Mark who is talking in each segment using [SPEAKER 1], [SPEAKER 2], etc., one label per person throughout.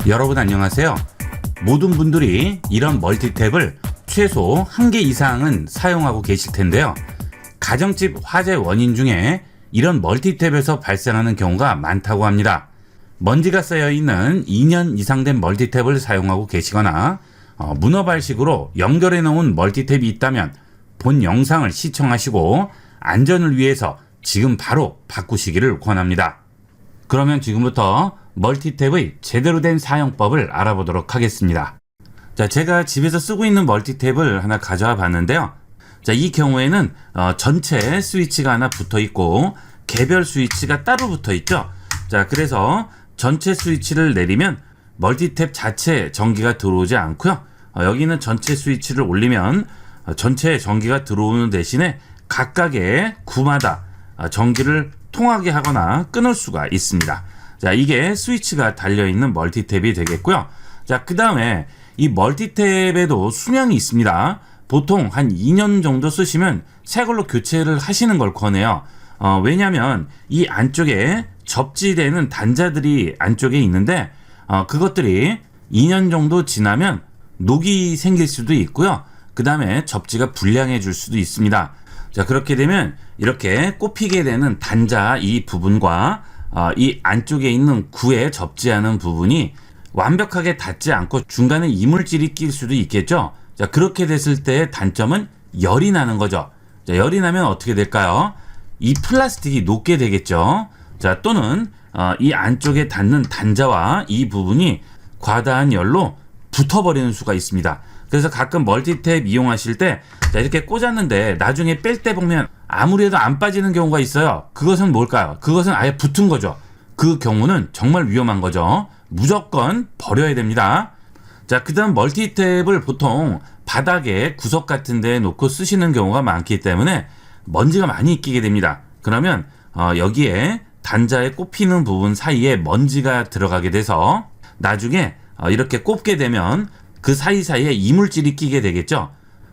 [SPEAKER 1] 여러분 안녕하세요. 모든 분들이 이런 멀티탭을 최소 1개 이상은 사용하고 계실 텐데요. 가정집 화재 원인 중에 이런 멀티탭에서 발생하는 경우가 많다고 합니다. 먼지가 쌓여있는 2년 이상 된 멀티탭을 사용하고 계시거나 문어발식으로 연결해 놓은 멀티탭이 있다면 본 영상을 시청하시고 안전을 위해서 지금 바로 바꾸시기를 권합니다. 그러면 지금부터 멀티탭의 제대로 된 사용법을 알아보도록 하겠습니다. 자, 제가 집에서 쓰고 있는 멀티탭을 하나 가져와 봤는데요. 자, 이 경우에는 전체 스위치가 하나 붙어 있고 개별 스위치가 따로 붙어 있죠. 자, 그래서 전체 스위치를 내리면 멀티탭 자체 전기가 들어오지 않고요. 여기는 전체 스위치를 올리면 전체 전기가 들어오는 대신에 각각의 구마다 전기를 통하게 하거나 끊을 수가 있습니다. 자, 이게 스위치가 달려있는 멀티탭이 되겠고요. 자, 그 다음에 이 멀티탭에도 수명이 있습니다. 보통 한 2년 정도 쓰시면 새 걸로 교체를 하시는 걸 권해요. 왜냐면 이 안쪽에 접지되는 단자들이 안쪽에 있는데 그것들이 2년 정도 지나면 녹이 생길 수도 있고요. 그 다음에 접지가 불량해질 수도 있습니다. 자, 그렇게 되면 이렇게 꼽히게 되는 단자 이 부분과 이 안쪽에 있는 구에 접지하는 부분이 완벽하게 닿지 않고 중간에 이물질이 낄 수도 있겠죠. 자, 그렇게 됐을 때의 단점은 열이 나는 거죠. 자, 열이 나면 어떻게 될까요? 이 플라스틱이 녹게 되겠죠. 자, 또는 이 안쪽에 닿는 단자와 이 부분이 과다한 열로 붙어버리는 수가 있습니다. 그래서 가끔 멀티탭 이용하실 때 자, 이렇게 꽂았는데 나중에 뺄 때 보면 아무리 해도 안 빠지는 경우가 있어요. 그것은 뭘까요? 그것은 아예 붙은 거죠. 그 경우는 정말 위험한 거죠. 무조건 버려야 됩니다. 자, 그 다음 멀티탭을 보통 바닥에 구석 같은 데에 놓고 쓰시는 경우가 많기 때문에 먼지가 많이 끼게 됩니다. 그러면 여기에 단자에 꼽히는 부분 사이에 먼지가 들어가게 돼서 나중에 이렇게 꼽게 되면 그 사이사이에 이물질이 끼게 되겠죠.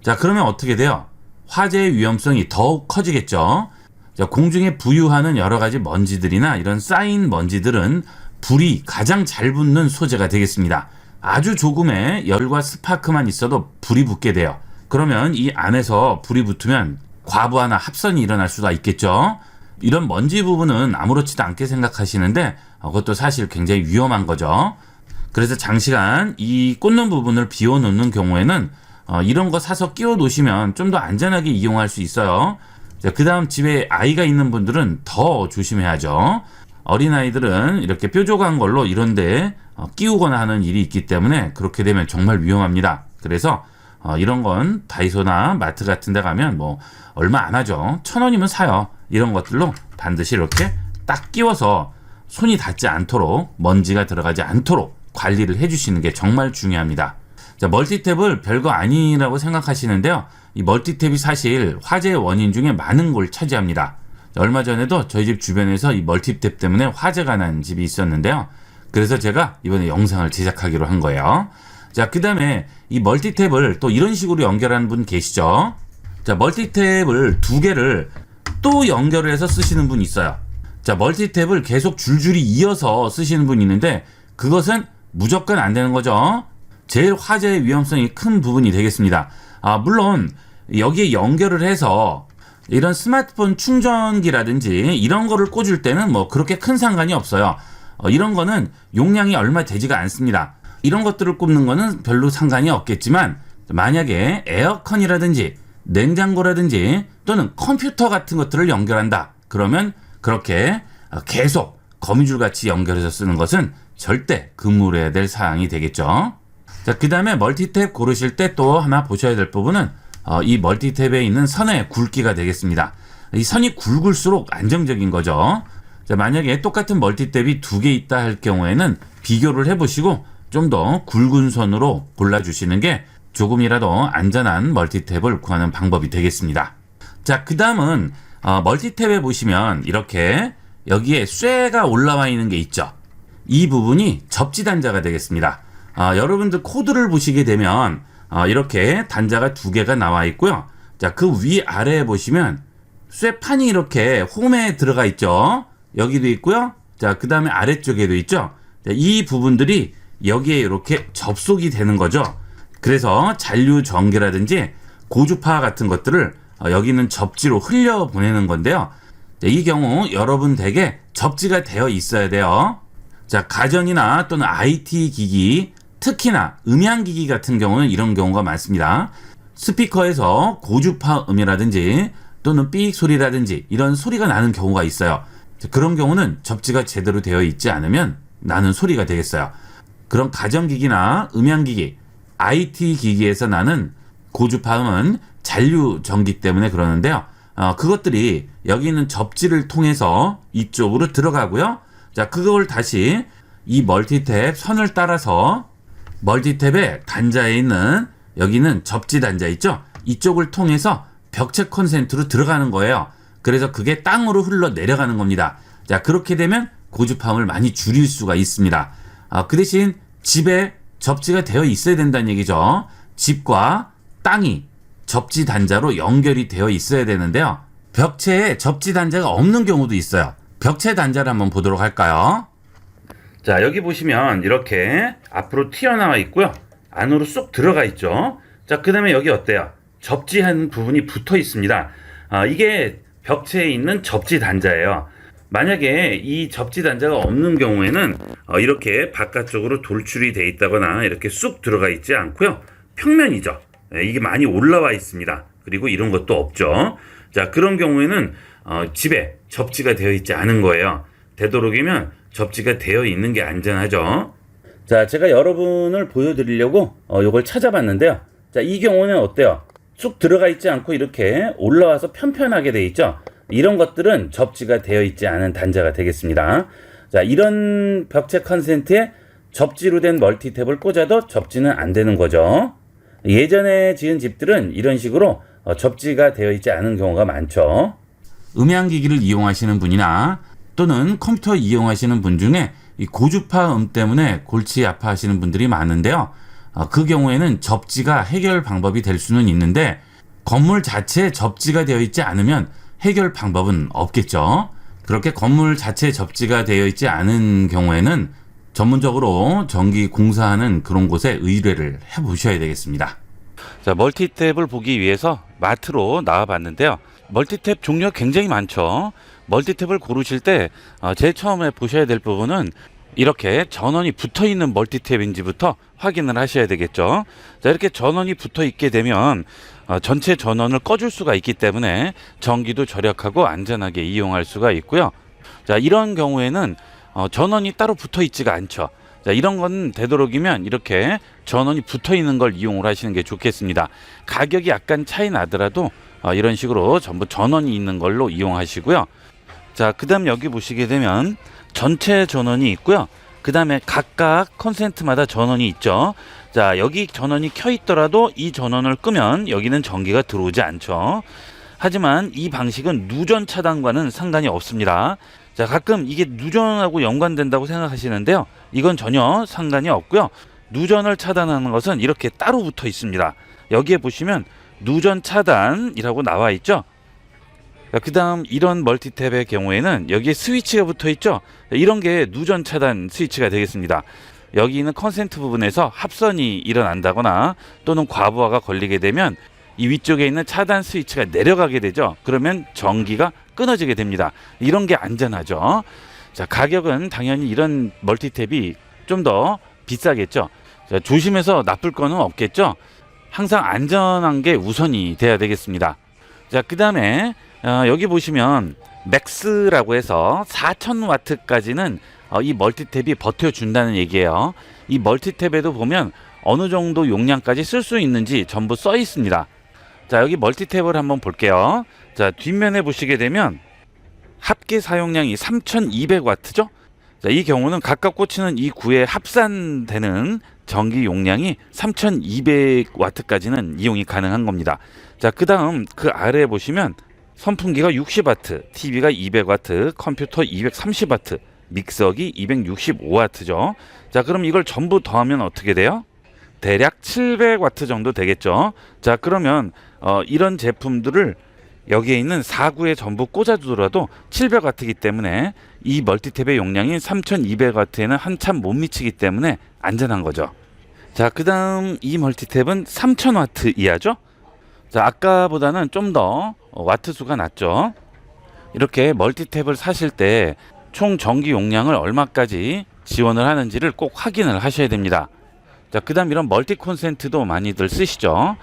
[SPEAKER 1] 자, 그러면 어떻게 돼요? 화재의 위험성이 더욱 커지겠죠. 자, 공중에 부유하는 여러 가지 먼지들이나 이런 쌓인 먼지들은 불이 가장 잘 붙는 소재가 되겠습니다. 아주 조금의 열과 스파크만 있어도 불이 붙게 돼요. 그러면 이 안에서 불이 붙으면 과부하나 합선이 일어날 수가 있겠죠. 이런 먼지 부분은 아무렇지도 않게 생각하시는데 그것도 사실 굉장히 위험한 거죠. 그래서 장시간 이 꽂는 부분을 비워놓는 경우에는 이런 거 사서 끼워 놓으시면 좀 더 안전하게 이용할 수 있어요. 그 다음 집에 아이가 있는 분들은 더 조심해야죠. 어린아이들은 이렇게 뾰족한 걸로 이런데 끼우거나 하는 일이 있기 때문에 그렇게 되면 정말 위험합니다. 그래서 이런 건 다이소나 마트 같은 데 가면 뭐 얼마 안 하죠. 1,000원이면 사요. 이런 것들로 반드시 이렇게 딱 끼워서 손이 닿지 않도록 먼지가 들어가지 않도록 관리를 해주시는 게 정말 중요합니다. 자, 멀티탭을 별거 아니라고 생각하시는데요. 이 멀티탭이 사실 화재의 원인 중에 많은 걸 차지합니다. 얼마 전에도 저희 집 주변에서 이 멀티탭 때문에 화재가 난 집이 있었는데요. 그래서 제가 이번에 영상을 제작하기로 한 거예요. 자, 그 다음에 이 멀티탭을 또 이런 식으로 연결하는 분 계시죠? 자, 멀티탭을 2개를 또 연결을 해서 쓰시는 분이 있어요. 자, 멀티탭을 계속 줄줄이 이어서 쓰시는 분이 있는데 그것은 무조건 안 되는 거죠. 제일 화재의 위험성이 큰 부분이 되겠습니다. 물론 여기에 연결을 해서 이런 스마트폰 충전기라든지 이런 거를 꽂을 때는 뭐 그렇게 큰 상관이 없어요. 이런 거는 용량이 얼마 되지가 않습니다. 이런 것들을 꼽는 거는 별로 상관이 없겠지만 만약에 에어컨이라든지 냉장고라든지 또는 컴퓨터 같은 것들을 연결한다. 그러면 그렇게 계속 거미줄 같이 연결해서 쓰는 것은 절대 금물해야 될 사항이 되겠죠. 자, 그 다음에 멀티탭 고르실 때 또 하나 보셔야 될 부분은 이 멀티탭에 있는 선의 굵기가 되겠습니다. 이 선이 굵을수록 안정적인 거죠. 자, 만약에 똑같은 멀티탭이 2개 있다 할 경우에는 비교를 해보시고 좀 더 굵은 선으로 골라주시는 게 조금이라도 안전한 멀티탭을 구하는 방법이 되겠습니다. 자, 그 다음은 멀티탭에 보시면 이렇게 여기에 쇠가 올라와 있는 게 있죠. 이 부분이 접지 단자가 되겠습니다. 여러분들 코드를 보시게 되면 이렇게 단자가 2개가 나와 있고요. 자, 그 위아래에 보시면 쇠판이 이렇게 홈에 들어가 있죠. 여기도 있고요. 자, 그 다음에 아래쪽에도 있죠. 자, 이 부분들이 여기에 이렇게 접속이 되는 거죠. 그래서 잔류 전기라든지 고주파 같은 것들을 여기 있는 접지로 흘려 보내는 건데요. 이 경우 여러분 댁에 접지가 되어 있어야 돼요. 자, 가전이나 또는 IT 기기, 특히나 음향기기 같은 경우는 이런 경우가 많습니다. 스피커에서 고주파 음이라든지 또는 삑 소리라든지 이런 소리가 나는 경우가 있어요. 그런 경우는 접지가 제대로 되어 있지 않으면 나는 소리가 되겠어요. 그런 가전기기나 음향기기, IT 기기에서 나는 고주파음은 잔류 전기 때문에 그러는데요. 그것들이 여기 있는 접지를 통해서 이쪽으로 들어가고요. 자, 그걸 다시 이 멀티탭 선을 따라서 멀티탭의 단자에 있는 여기는 접지 단자 있죠? 이쪽을 통해서 벽체 콘센트로 들어가는 거예요. 그래서 그게 땅으로 흘러 내려가는 겁니다. 자, 그렇게 되면 고주파음을 많이 줄일 수가 있습니다. 그 대신 집에 접지가 되어 있어야 된다는 얘기죠. 집과 땅이 접지 단자로 연결이 되어 있어야 되는데요. 벽체에 접지 단자가 없는 경우도 있어요. 벽체 단자를 한번 보도록 할까요? 자, 여기 보시면 이렇게 앞으로 튀어나와 있고요. 안으로 쏙 들어가 있죠. 자, 그 다음에 여기 어때요? 접지한 부분이 붙어 있습니다. 이게 벽체에 있는 접지 단자예요. 만약에 이 접지 단자가 없는 경우에는 이렇게 바깥쪽으로 돌출이 돼 있다거나 이렇게 쑥 들어가 있지 않고요. 평면이죠. 이게 많이 올라와 있습니다. 그리고 이런 것도 없죠. 자, 그런 경우에는 집에 접지가 되어 있지 않은 거예요. 되도록이면 접지가 되어 있는 게 안전하죠. 자, 제가 여러분을 보여드리려고 이걸 찾아봤는데요. 자, 이 경우는 어때요? 쑥 들어가 있지 않고 이렇게 올라와서 편편하게 되어 있죠. 이런 것들은 접지가 되어 있지 않은 단자가 되겠습니다. 자, 이런 벽체 컨센트에 접지로 된 멀티탭을 꽂아도 접지는 안 되는 거죠. 예전에 지은 집들은 이런 식으로 접지가 되어 있지 않은 경우가 많죠. 음향기기를 이용하시는 분이나 또는 컴퓨터 이용하시는 분 중에 이 고주파 음 때문에 골치 아파하시는 분들이 많은데요. 그 경우에는 접지가 해결 방법이 될 수는 있는데 건물 자체에 접지가 되어 있지 않으면 해결 방법은 없겠죠. 그렇게 건물 자체에 접지가 되어 있지 않은 경우에는 전문적으로 전기 공사하는 그런 곳에 의뢰를 해보셔야 되겠습니다. 자, 멀티탭을 보기 위해서 마트로 나와봤는데요. 멀티탭 종류가 굉장히 많죠. 멀티탭을 고르실 때 제일 처음에 보셔야 될 부분은 이렇게 전원이 붙어있는 멀티탭인지부터 확인을 하셔야 되겠죠. 자, 이렇게 전원이 붙어 있게 되면 전체 전원을 꺼줄 수가 있기 때문에 전기도 절약하고 안전하게 이용할 수가 있고요. 자, 이런 경우에는 전원이 따로 붙어 있지가 않죠. 자, 이런 건 되도록이면 이렇게 전원이 붙어 있는 걸 이용을 하시는 게 좋겠습니다. 가격이 약간 차이 나더라도 이런 식으로 전부 전원이 있는 걸로 이용하시고요. 자, 그 다음 여기 보시게 되면 전체 전원이 있고요. 그 다음에 각각 컨센트마다 전원이 있죠. 자, 여기 전원이 켜 있더라도 이 전원을 끄면 여기는 전기가 들어오지 않죠. 하지만 이 방식은 누전 차단과는 상관이 없습니다. 자, 가끔 이게 누전하고 연관된다고 생각하시는데요. 이건 전혀 상관이 없고요. 누전을 차단하는 것은 이렇게 따로 붙어 있습니다. 여기에 보시면 누전 차단이라고 나와 있죠. 그 다음 이런 멀티탭의 경우에는 여기에 스위치가 붙어 있죠. 이런 게 누전 차단 스위치가 되겠습니다. 여기 있는 컨센트 부분에서 합선이 일어난다거나 또는 과부하가 걸리게 되면 이 위쪽에 있는 차단 스위치가 내려가게 되죠. 그러면 전기가 끊어지게 됩니다. 이런 게 안전하죠. 자, 가격은 당연히 이런 멀티탭이 좀 더 비싸겠죠. 자, 조심해서 나쁠 거는 없겠죠. 항상 안전한 게 우선이 돼야 되겠습니다. 자, 그 다음에 여기 보시면 맥스라고 해서 4000W까지는 이 멀티탭이 버텨준다는 얘기예요. 이 멀티탭에도 보면 어느 정도 용량까지 쓸 수 있는지 전부 써 있습니다. 자, 여기 멀티탭을 한번 볼게요. 자, 뒷면에 보시게 되면 합계 사용량이 3200W죠. 자, 이 경우는 각각 꽂히는 이 구에 합산되는 전기 용량이 3200W까지는 이용이 가능한 겁니다. 자, 그 다음 그 아래에 보시면 선풍기가 60W, TV가 200W, 컴퓨터 230W, 믹서기 265W죠. 자, 그럼 이걸 전부 더하면 어떻게 돼요? 대략 700W 정도 되겠죠. 자, 그러면 이런 제품들을 여기에 있는 4구에 전부 꽂아두더라도 700W이기 때문에 이 멀티탭의 용량인 3200W에는 한참 못 미치기 때문에 안전한 거죠. 자, 그 다음 이 멀티탭은 3000W 이하죠. 자, 아까보다는 좀 더 와트 수가 낮죠. 이렇게 멀티탭을 사실 때 총 전기 용량을 얼마까지 지원을 하는지를 꼭 확인을 하셔야 됩니다. 자, 그 다음 이런 멀티 콘센트도 많이들 쓰시죠.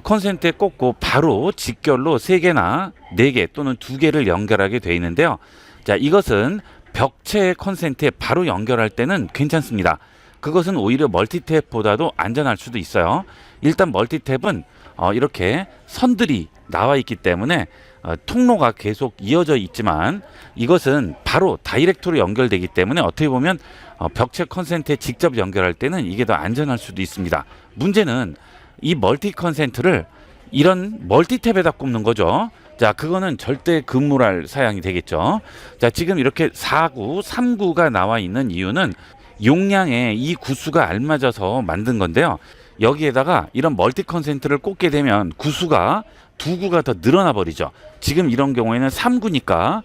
[SPEAKER 1] 콘센트에 꽂고 바로 직결로 3개나 4개 또는 2개를 연결하게 되어 있는데요. 자, 이것은 벽체 콘센트에 바로 연결할 때는 괜찮습니다. 그것은 오히려 멀티탭보다도 안전할 수도 있어요. 일단 멀티탭은 이렇게 선들이 나와 있기 때문에 통로가 계속 이어져 있지만 이것은 바로 다이렉트로 연결되기 때문에 어떻게 보면 벽체 콘센트에 직접 연결할 때는 이게 더 안전할 수도 있습니다. 문제는 이 멀티 콘센트를 이런 멀티탭에다 꼽는 거죠. 자, 그거는 절대 금물할 사양이 되겠죠. 자, 지금 이렇게 4구, 3구가 나와 있는 이유는 용량에 이 구수가 알맞아서 만든 건데요. 여기에다가 이런 멀티 콘센트를 꽂게 되면 구수가 2구가 더 늘어나 버리죠. 지금 이런 경우에는 3구니까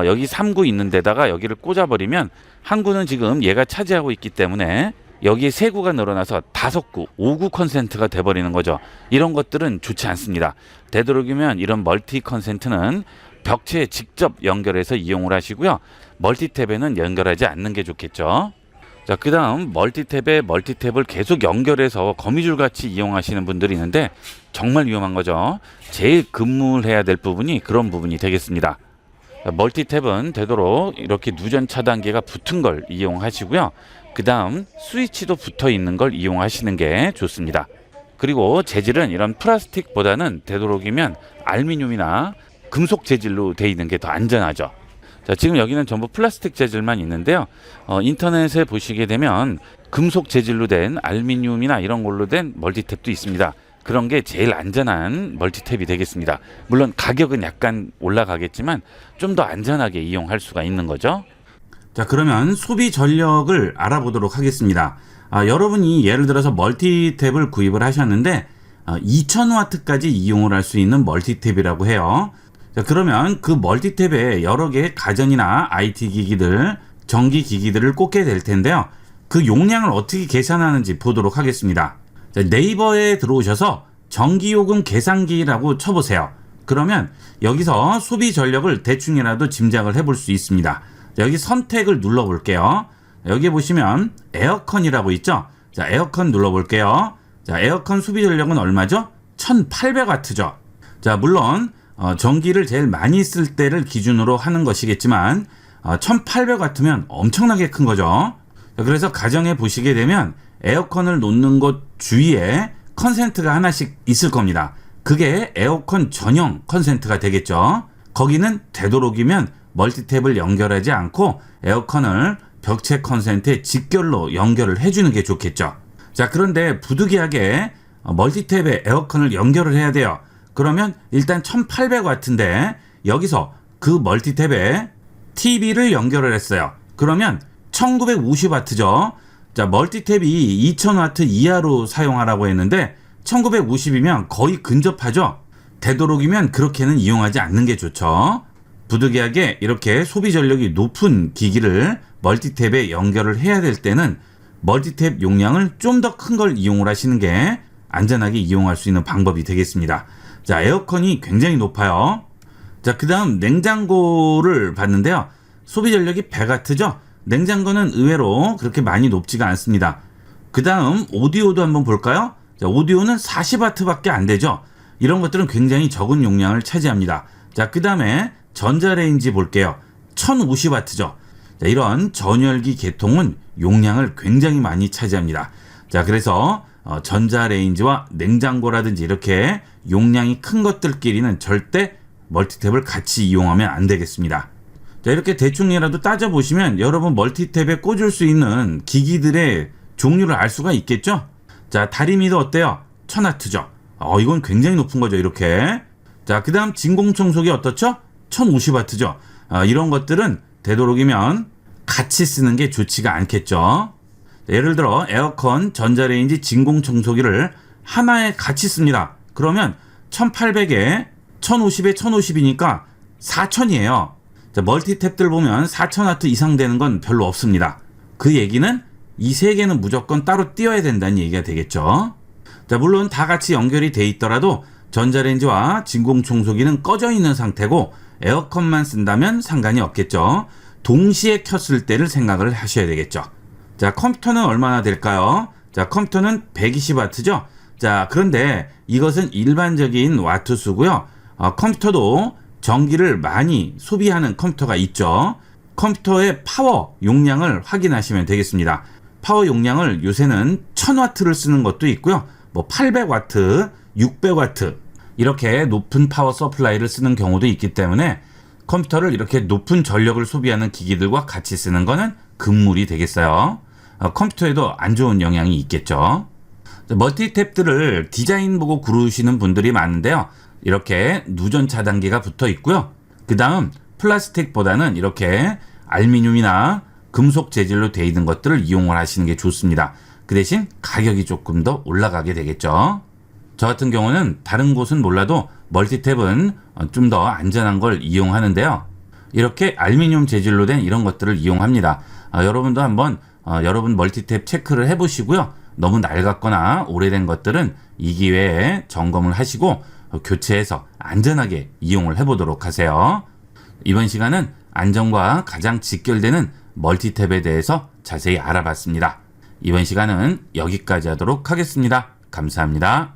[SPEAKER 1] 여기 3구 있는 데다가 여기를 꽂아버리면 한 구는 지금 얘가 차지하고 있기 때문에 여기에 3구가 늘어나서 5구, 5구 콘센트가 돼버리는 거죠. 이런 것들은 좋지 않습니다. 되도록이면 이런 멀티 콘센트는 벽체에 직접 연결해서 이용을 하시고요. 멀티탭에는 연결하지 않는 게 좋겠죠. 자, 그 다음 멀티탭을 계속 연결해서 거미줄 같이 이용하시는 분들이 있는데 정말 위험한 거죠. 제일 금물해야 될 부분이 그런 부분이 되겠습니다. 자, 멀티탭은 되도록 이렇게 누전 차단기가 붙은 걸 이용하시고요. 그 다음 스위치도 붙어 있는 걸 이용하시는 게 좋습니다. 그리고 재질은 이런 플라스틱보다는 되도록이면 알루미늄이나 금속 재질로 되어 있는 게 더 안전하죠. 자, 지금 여기는 전부 플라스틱 재질만 있는데요. 인터넷에 보시게 되면 금속 재질로 된 알루미늄이나 이런 걸로 된 멀티탭도 있습니다. 그런 게 제일 안전한 멀티탭이 되겠습니다. 물론 가격은 약간 올라가겠지만 좀 더 안전하게 이용할 수가 있는 거죠.
[SPEAKER 2] 자, 그러면 소비 전력을 알아보도록 하겠습니다. 여러분이 예를 들어서 멀티탭을 구입을 하셨는데 2000W까지 이용을 할 수 있는 멀티탭이라고 해요. 자, 그러면 그 멀티탭에 여러 개의 가전이나 IT 기기들, 전기 기기들을 꽂게 될 텐데요. 그 용량을 어떻게 계산하는지 보도록 하겠습니다. 자, 네이버에 들어오셔서 전기요금 계산기라고 쳐보세요. 그러면 여기서 소비 전력을 대충이라도 짐작을 해볼 수 있습니다. 자, 여기 선택을 눌러볼게요. 여기 보시면 에어컨이라고 있죠. 자, 에어컨 눌러볼게요. 자, 에어컨 소비 전력은 얼마죠? 1800W죠. 자, 물론 전기를 제일 많이 쓸 때를 기준으로 하는 것이겠지만 1800W면 엄청나게 큰 거죠. 그래서 가정에 보시게 되면 에어컨을 놓는 곳 주위에 컨센트가 하나씩 있을 겁니다. 그게 에어컨 전용 컨센트가 되겠죠. 거기는 되도록이면 멀티탭을 연결하지 않고 에어컨을 벽체 컨센트에 직결로 연결을 해주는 게 좋겠죠. 자, 그런데 부득이하게 멀티탭에 에어컨을 연결을 해야 돼요. 그러면 일단 1800W인데 여기서 그 멀티탭에 TV를 연결을 했어요. 그러면 1950W죠. 자, 멀티탭이 2000W 이하로 사용하라고 했는데 1950이면 거의 근접하죠. 되도록이면 그렇게는 이용하지 않는 게 좋죠. 부득이하게 이렇게 소비 전력이 높은 기기를 멀티탭에 연결을 해야 될 때는 멀티탭 용량을 좀 더 큰 걸 이용을 하시는 게 안전하게 이용할 수 있는 방법이 되겠습니다. 자, 에어컨이 굉장히 높아요. 자, 그 다음 냉장고를 봤는데요. 소비 전력이 100W죠. 냉장고는 의외로 그렇게 많이 높지가 않습니다. 그 다음 오디오도 한번 볼까요? 자, 오디오는 40W밖에 안 되죠. 이런 것들은 굉장히 적은 용량을 차지합니다. 자, 그 다음에 전자레인지 볼게요. 1050W죠. 자, 이런 전열기 계통은 용량을 굉장히 많이 차지합니다. 자, 그래서 전자레인지와 냉장고라든지 이렇게 용량이 큰 것들끼리는 절대 멀티탭을 같이 이용하면 안 되겠습니다. 자, 이렇게 대충이라도 따져보시면 여러분 멀티탭에 꽂을 수 있는 기기들의 종류를 알 수가 있겠죠? 자, 다리미도 어때요? 1000W죠. 이건 굉장히 높은 거죠, 이렇게. 자, 그 다음 진공청소기 어떻죠? 1050W죠. 이런 것들은 되도록이면 같이 쓰는 게 좋지가 않겠죠. 예를 들어 에어컨, 전자레인지, 진공청소기를 하나에 같이 씁니다. 그러면 1800에 1050에 1050이니까 4000이에요. 자, 멀티탭들 보면 4000W 이상 되는 건 별로 없습니다. 그 얘기는 이 세 개는 무조건 따로 띄워야 된다는 얘기가 되겠죠. 자, 물론 다 같이 연결이 돼 있더라도 전자레인지와 진공청소기는 꺼져 있는 상태고 에어컨만 쓴다면 상관이 없겠죠. 동시에 켰을 때를 생각을 하셔야 되겠죠. 자, 컴퓨터는 얼마나 될까요? 자, 컴퓨터는 120W죠. 자, 그런데 이것은 일반적인 와트 수고요. 컴퓨터도 전기를 많이 소비하는 컴퓨터가 있죠. 컴퓨터의 파워 용량을 확인하시면 되겠습니다. 파워 용량을 요새는 1000W를 쓰는 것도 있고요. 뭐 800W, 600W 이렇게 높은 파워 서플라이를 쓰는 경우도 있기 때문에 컴퓨터를 이렇게 높은 전력을 소비하는 기기들과 같이 쓰는 거는 금물이 되겠어요. 컴퓨터에도 안 좋은 영향이 있겠죠. 멀티탭들을 디자인 보고 고르시는 분들이 많은데요. 이렇게 누전 차단기가 붙어 있고요. 그 다음 플라스틱보다는 이렇게 알루미늄이나 금속 재질로 되어 있는 것들을 이용을 하시는 게 좋습니다. 그 대신 가격이 조금 더 올라가게 되겠죠. 저 같은 경우는 다른 곳은 몰라도 멀티탭은 좀 더 안전한 걸 이용하는데요. 이렇게 알루미늄 재질로 된 이런 것들을 이용합니다. 여러분도 한번 여러분 멀티탭 체크를 해보시고요. 너무 낡았거나 오래된 것들은 이 기회에 점검을 하시고 교체해서 안전하게 이용을 해보도록 하세요. 이번 시간은 안전과 가장 직결되는 멀티탭에 대해서 자세히 알아봤습니다. 이번 시간은 여기까지 하도록 하겠습니다. 감사합니다.